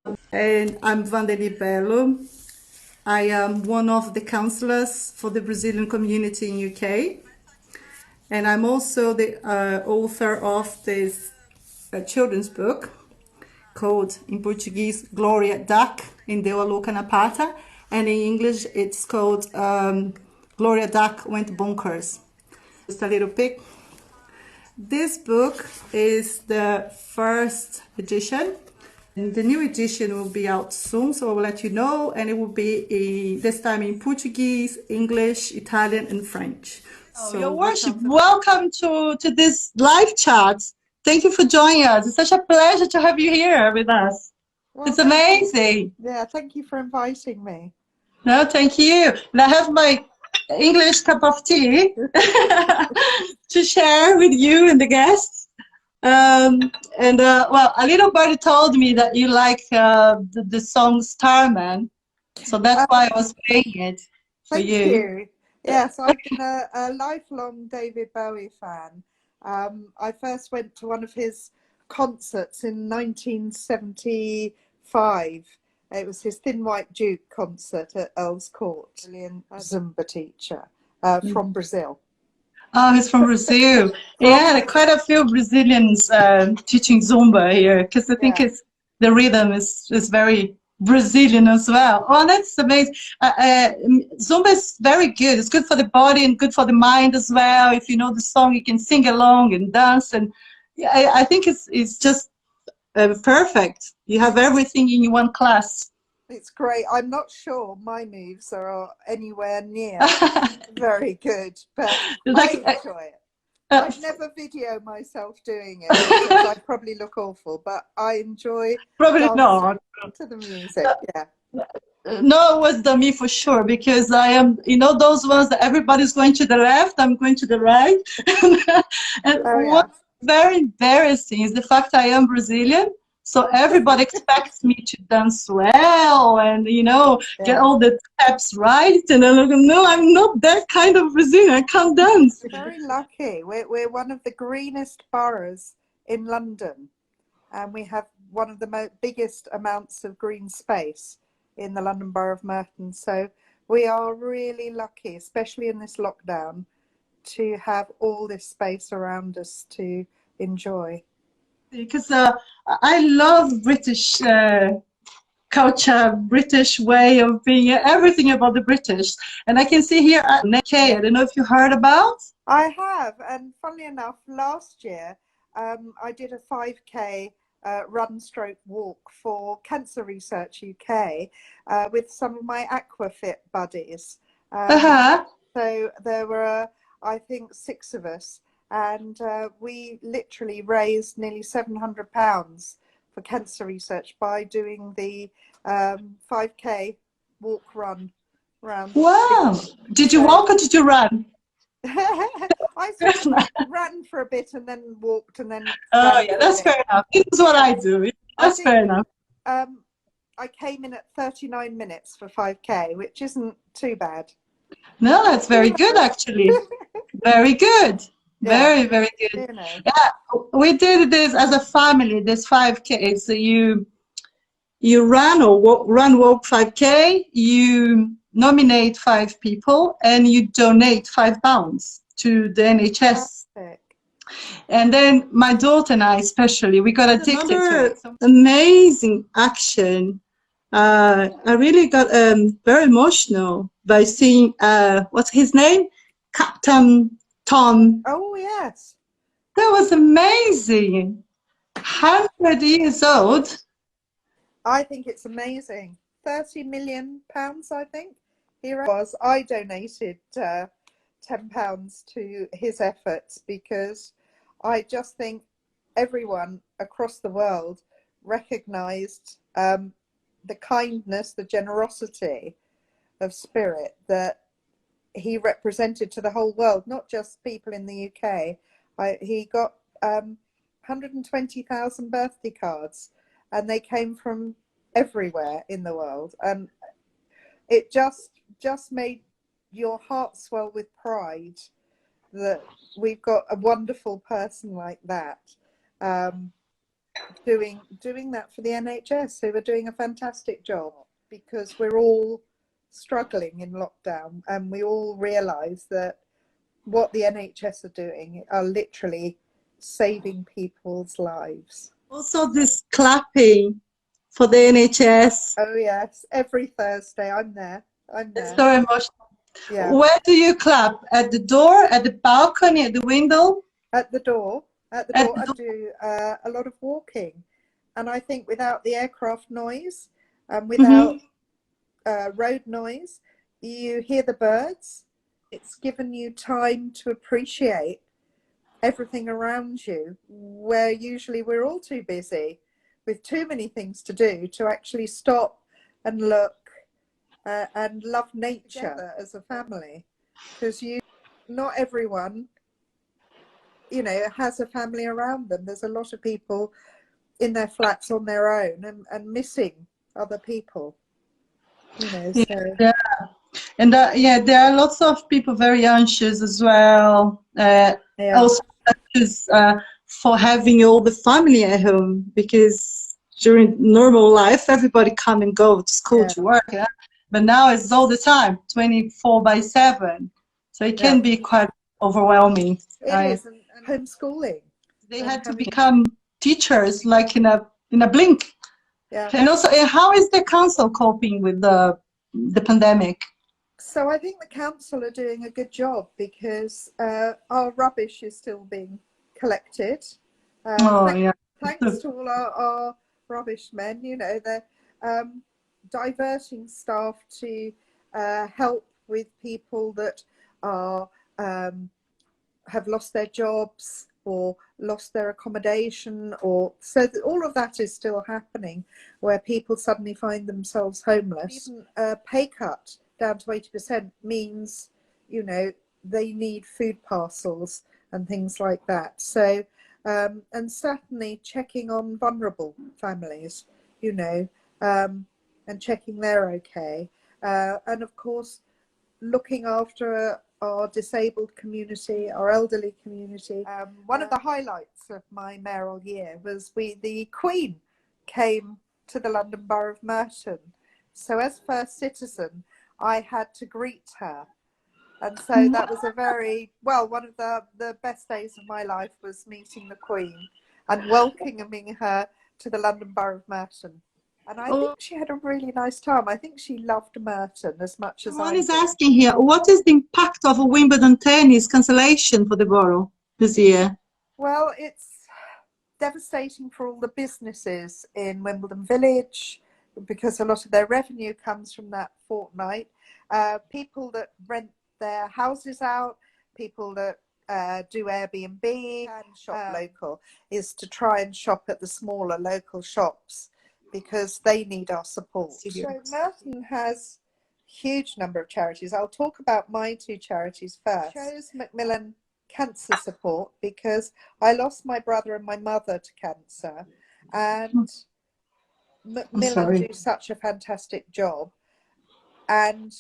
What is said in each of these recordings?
And I'm Vanderli Bello. I am one of the councillors for the Brazilian community in UK, and I'm also the author of this children's book called, in Portuguese, Gloria Duck in Deu a Louca na Pata, and in English it's called Gloria Duck Went Bonkers. Just a little pic. This book is the first edition. And the new edition will be out soon, so I will let you know. And it will be this time in Portuguese, English, Italian, and French. Oh, So Your Worship, welcome to this live chat. Thank you for joining us. It's such a pleasure to have you here with us. Well, It's amazing. Yeah, thank you for inviting me. No, thank you. And I have my English cup of tea to share with you and the guests. Well, a little birdie told me that you like the song Starman, so that's why I was playing it for Thank you. you. Yes, I've been a lifelong David Bowie fan. I first went to one of his concerts in 1975. It was his Thin White Duke concert at Earl's Court. Brilliant Zumba teacher from Brazil. Oh, he's from Brazil. Yeah, quite a few Brazilians teaching Zumba here because I think the rhythm is very Brazilian as well. Oh, that's amazing. Zumba is very good. It's good for the body and good for the mind as well. If you know the song, you can sing along and dance. And yeah, I think it's just perfect. You have everything in one class. It's great. I'm not sure my moves are anywhere near very good, but I enjoy it. I'd never video myself doing it because I'd probably look awful, but I enjoy probably not to the music. Yeah. No, it was me for sure because I am, those ones that everybody's going to the left, I'm going to the right. And what's very embarrassing is the fact I am Brazilian. So everybody expects me to dance well and, get all the steps right. And I'm like, no, I'm not that kind of Brazilian. I can't dance. You're very lucky. We're one of the greenest boroughs in London. And we have one of the biggest amounts of green space in the London Borough of Merton. So we are really lucky, especially in this lockdown, to have all this space around us to enjoy. Because I love British culture, British way of being, everything about the British. And I can see here at UK, I don't know if you heard about. I have, and funnily enough, last year I did a 5K run stroke walk for Cancer Research UK with some of my Aquafit buddies. So there were, I think, 6 of us, and we literally raised nearly £700 for cancer research by doing the 5K walk run round. Wow! Did you walk or did you run? I sort of ran for a bit and then walked and then. Oh yeah, that's fair enough. This is what I do. That's fair enough. I came in at 39 minutes for 5K, which isn't too bad. No, that's very good actually. Very good. Very, very good. Yeah, we did this as a family, this 5K. So you run or walk 5K, you nominate 5 people and you donate £5 to the NHS. And then my daughter and I especially, we got addicted to it. Amazing action. I really got very emotional by seeing, what's his name? Captain Tom. Oh, yes. That was amazing. 100 years old. I think it's amazing. £30 million, I think. Here was. I donated £10 to his efforts because I just think everyone across the world recognised the kindness, the generosity of spirit that he represented to the whole world, not just people in the UK. He got 120,000 birthday cards, and they came from everywhere in the world, and it just made your heart swell with pride that we've got a wonderful person like that. doing that for the NHS, who are doing a fantastic job, because we're all struggling in lockdown, and we all realise that what the NHS are doing are literally saving people's lives. Also, this clapping for the NHS. Oh yes, every Thursday I'm there. It's so emotional. Yeah. Where do you clap? At the door, at the balcony, at the window? At the door. I do a lot of walking, and I think without the aircraft noise and without road noise, you hear the birds. It's given you time to appreciate everything around you, where usually we're all too busy with too many things to do to actually stop and look and love nature as a family, because not everyone, you know, has a family around them. There's a lot of people in their flats on their own and missing other people, you know. So Yeah. And yeah, there are lots of people very anxious as well. Also anxious for having all the family at home, because during normal life, everybody come and go to school, to work. Yeah? But now it's all the time, 24/7. So it can be quite overwhelming. It is, and homeschooling. They had to become teachers like in a blink. Yeah. And also, how is the council coping with the pandemic? So I think the council are doing a good job, because our rubbish is still being collected. Thanks to all our rubbish men, you know, they're diverting staff to help with people that are have lost their jobs or lost their accommodation, or so all of that is still happening, where people suddenly find themselves homeless. Even a pay cut down to 80% means, you know, they need food parcels and things like that. So and certainly checking on vulnerable families, you know, and checking they're okay, and of course looking after our disabled community, our elderly community. One of the highlights of my mayoral year was the Queen came to the London Borough of Merton. So as first citizen, I had to greet her. And so that was a very, well, one of the best days of my life was meeting the Queen and welcoming her to the London Borough of Merton. And I think she had a really nice time. I think she loved Merton as much as I did. Someone is asking here, what is the impact of a Wimbledon tennis cancellation for the borough this year? Well, it's devastating for all the businesses in Wimbledon Village, because a lot of their revenue comes from that fortnight. People that rent their houses out, people that do Airbnb and shop local, is to try and shop at the smaller local shops, because they need our support. So Merton has a huge number of charities. I'll talk about my two charities first. I chose Macmillan Cancer Support because I lost my brother and my mother to cancer, and Macmillan do such a fantastic job, and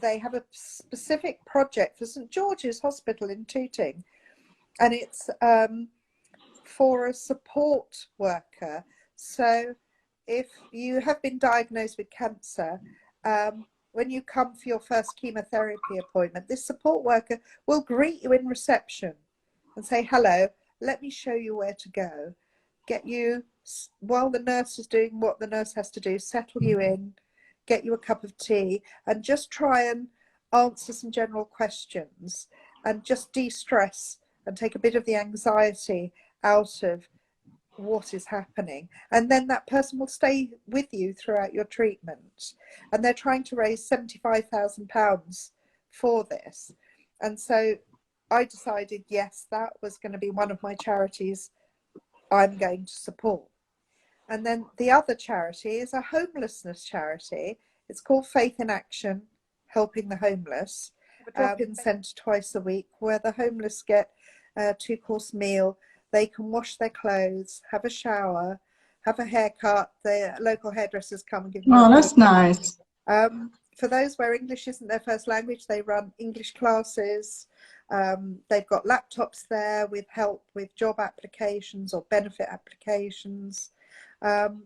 they have a specific project for St George's Hospital in Tooting, and it's for a support worker. So if you have been diagnosed with cancer, when you come for your first chemotherapy appointment, this support worker will greet you in reception and say, hello, let me show you where to go, get you, while the nurse is doing what the nurse has to do, settle you in, get you a cup of tea, and just try and answer some general questions and just de-stress and take a bit of the anxiety out of what is happening. And then that person will stay with you throughout your treatment. And they're trying to raise £75,000 for this. And so I decided, yes, that was going to be one of my charities I'm going to support. And then the other charity is a homelessness charity. It's called Faith in Action, Helping the Homeless. A drop-in centre twice a week where the homeless get a 2-course meal. They can wash their clothes, have a shower, have a haircut. The local hairdressers come and give them. Oh, that's nice. For those where English isn't their first language, they run English classes. They've got laptops there with help with job applications or benefit applications, and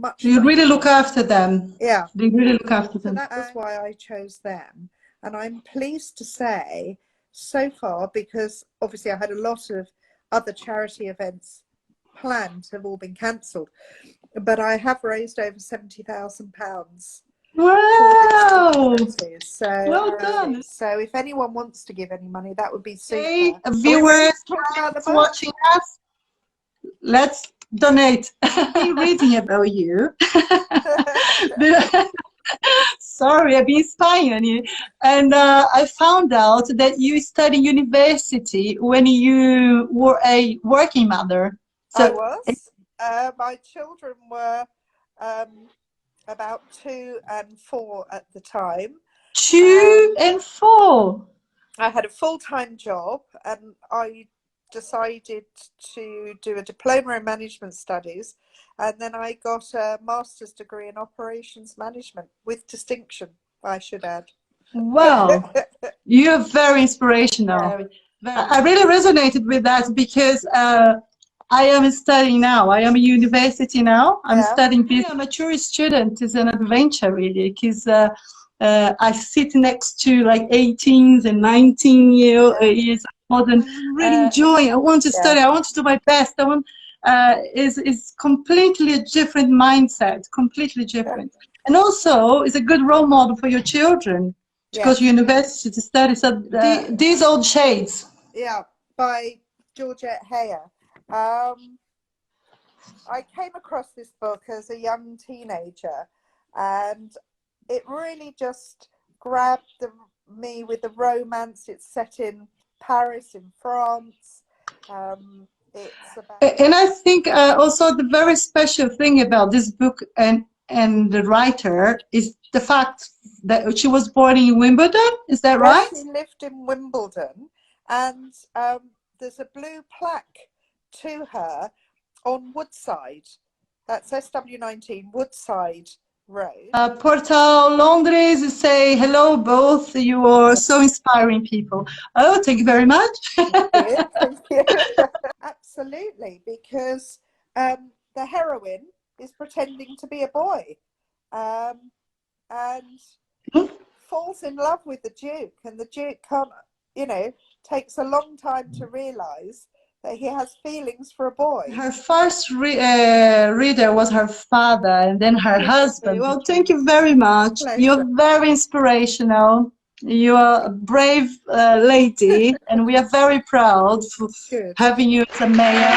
much. You really look after them. Yeah, they really look after so them. that was why I chose them, and I'm pleased to say so far, because obviously I had a lot of other charity events planned, have all been cancelled, but I have raised over £70,000. Wow! So, Well done. So if anyone wants to give any money, that would be super. Hey, viewers watching us, let's donate. I'm reading about you. Sorry, I've been spying on you. And I found out that you studied university when you were a working mother. So I was. My children were about 2 and 4 at the time. 2 and 4. I had a full-time job, and I decided to do a diploma in management studies, and then I got a master's degree in operations management with distinction, I should add. Wow, you're very inspirational. I really resonated with that because I am studying now. I am a university now. I'm studying business. I'm a tourist student. It's an adventure really, because I sit next to like 18s and 19 years old, and really enjoy. I want to study. I want to do my best. I want is completely a different mindset, completely different, and also is a good role model for your children to go to university to study. So these old shades. Yeah, by Georgette Heyer. I came across this book as a young teenager, and it really just grabbed me with the romance. It's set in Paris, in France. It's about... And I think also the very special thing about this book and the writer is the fact that she was born in Wimbledon. Is that right? She lived in Wimbledon, and there's a blue plaque to her on Woodside. That's SW19 Woodside Road. Portal Londres say hello both. You are so inspiring people. Oh, thank you very much. Thank you. Absolutely, because the heroine is pretending to be a boy, and falls in love with the Duke, and the Duke can't, takes a long time to realise that he has feelings for a boy. Her first reader was her father, and then her husband. Well, thank you very much. Pleasure. You're very inspirational. You are a brave lady, and we are very proud for having you as a mayor.